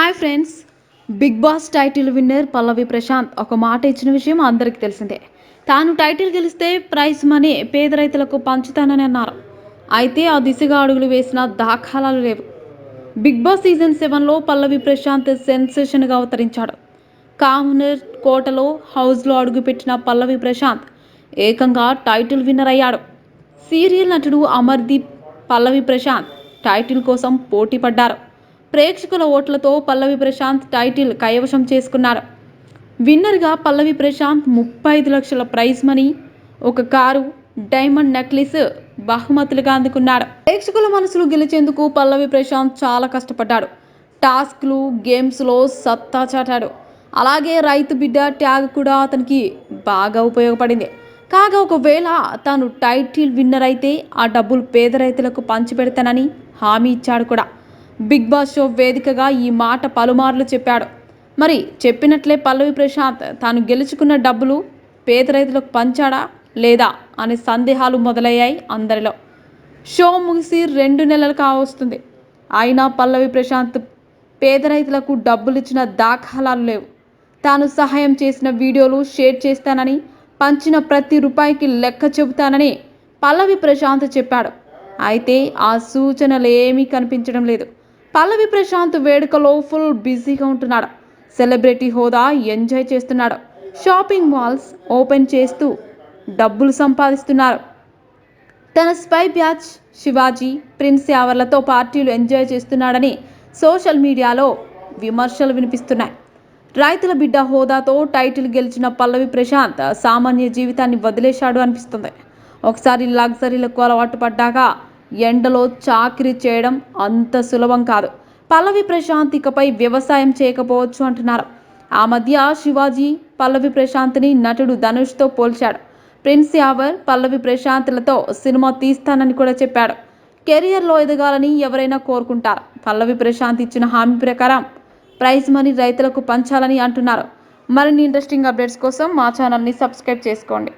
Hi friends, big boss title winner Pallavi Prashanth ఒక మాట ఇచ్చిన విషయం అందరికీ తెలిసిందే. తాను టైటిల్ గెలిస్తే ప్రైజ్ మనీ పేద రైతులకు పంచుతానని అన్నారు. అయితే ఆ దిశగా అడుగులు వేసిన దాఖలాలు లేవు. బిగ్ బాస్ సీజన్ 7లో పల్లవి ప్రశాంత్ సెన్సేషన్గా అవతరించాడు. కామనర్ కోటలో హౌస్లో అడుగుపెట్టిన పల్లవి ప్రశాంత్ ఏకంగా టైటిల్ విన్నర్ అయ్యాడు. సీరియల్ నటుడు అమర్దీప్, పల్లవి ప్రశాంత్ టైటిల్ కోసం పోటీ పడ్డారు. ప్రేక్షకుల ఓట్లతో పల్లవి ప్రశాంత్ టైటిల్ కైవశం చేసుకున్నారు. విన్నర్గా పల్లవి ప్రశాంత్ 35 లక్షల ప్రైజ్ మనీ, ఒక కారు, డైమండ్ నెక్లెస్ బహుమతులుగా అందుకున్నాడు. ప్రేక్షకుల మనసులు గెలిచేందుకు పల్లవి ప్రశాంత్ చాలా కష్టపడ్డాడు. టాస్క్లు, గేమ్స్లో సత్తా చాటాడు. అలాగే రైతు బిడ్డ ట్యాగ్ కూడా అతనికి బాగా ఉపయోగపడింది. కాగా ఒకవేళ తాను టైటిల్ విన్నర్ అయితే ఆ డబ్బులు పేద రైతులకు పంచిపెడతానని హామీ ఇచ్చాడు కూడా. బిగ్ బాస్ షో వేదికగా ఈ మాట పలుమార్లు చెప్పాడు. మరి చెప్పినట్లే పల్లవి ప్రశాంత్ తాను గెలుచుకున్న డబ్బులు పేద రైతులకు పంచాడా లేదా అనే సందేహాలు మొదలయ్యాయి అందరిలో. షో ముగిసి 2 నెలలు కావస్తుంది. అయినా పల్లవి ప్రశాంత్ పేద రైతులకు డబ్బులు ఇచ్చిన దాఖలాలు లేవు. తాను సహాయం చేసిన వీడియోలు షేర్ చేస్తానని, పంచిన ప్రతి రూపాయికి లెక్క చెబుతానని పల్లవి ప్రశాంత్ చెప్పాడు. అయితే ఆ సూచనలేమీ కనిపించడం లేదు. పల్లవి ప్రశాంత్ వేడుకలో ఫుల్ బిజీగా ఉంటున్నాడు. సెలబ్రిటీ హోదా ఎంజాయ్ చేస్తున్నాడు. షాపింగ్ మాల్స్ ఓపెన్ చేస్తూ డబ్బులు సంపాదిస్తున్నారు. తన స్పై బ్యాచ్ శివాజీ, ప్రిన్స్ యావర్లతో పార్టీలు ఎంజాయ్ చేస్తున్నాడని సోషల్ మీడియాలో విమర్శలు వినిపిస్తున్నాయి. రైతుల బిడ్డ హోదాతో టైటిల్ గెలిచిన పల్లవి ప్రశాంత్ సామాన్య జీవితాన్ని వదిలేశాడు అనిపిస్తుంది. ఒకసారి లగ్జరీలకు అలవాటు పడ్డాక ఎండలో చాకిరీ చేయడం అంత సులభం కాదు. పల్లవి ప్రశాంత్ ఇకపై వ్యవసాయం చేయకపోవచ్చు అంటున్నారు. ఆ మధ్య శివాజీ పల్లవి ప్రశాంత్ని నటుడు ధనుష్తో పోల్చాడు. ప్రిన్స్ యావర్, పల్లవి ప్రశాంత్లతో సినిమా తీస్తానని కూడా చెప్పాడు. కెరియర్లో ఎదగాలని ఎవరైనా కోరుకుంటారు. పల్లవి ప్రశాంత్ ఇచ్చిన హామీ ప్రకారం ప్రైజ్ మనీ రైతులకు పంచాలని అంటున్నారు. మరిన్ని ఇంట్రెస్టింగ్ అప్డేట్స్ కోసం మా ఛానల్ని సబ్స్క్రైబ్ చేసుకోండి.